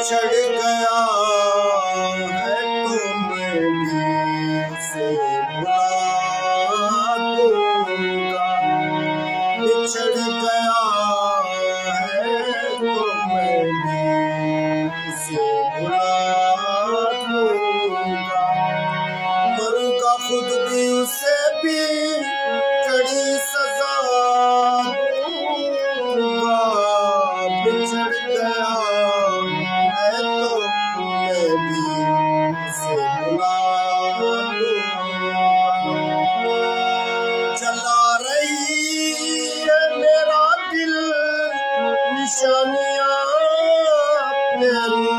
बिछड़ गया है तो मैं भी उसे बुला दूंगा। बिछड़ गया है तो मैं भी उसे बुला दूंगा। मरूंगा खुद भी उसे भी कड़ी सजा दूंगा। बिछड़ गया है तो मैं भी उसे बुला दूंगा। चला रही है मेरा दिल निशानियां तेरी